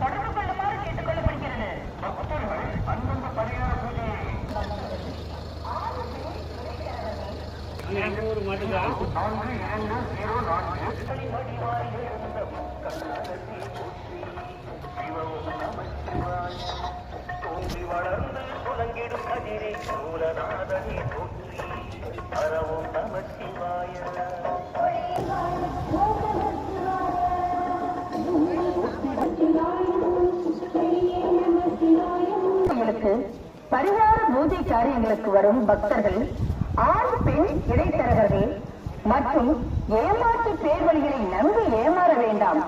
தொடர்பு கொள்ளுமாறு கேட்டுக் கொள்ளப்படுகிறது. அந்தந்த பரிகார பூஜை 4204 தோன்றி வளர்ந்து துலங்கிடும் கதிரை சூரநாதனே போற்றி அறவும் நமச்சிவாய. பரிகார பூஜை காரியங்களுக்கு வரும் பக்தர்கள் ஆண் பெண் இடைத்தரகர்கள் மற்றும் ஏமாற்று பேர்வழிகளை நம்பி ஏமாற வேண்டாம்.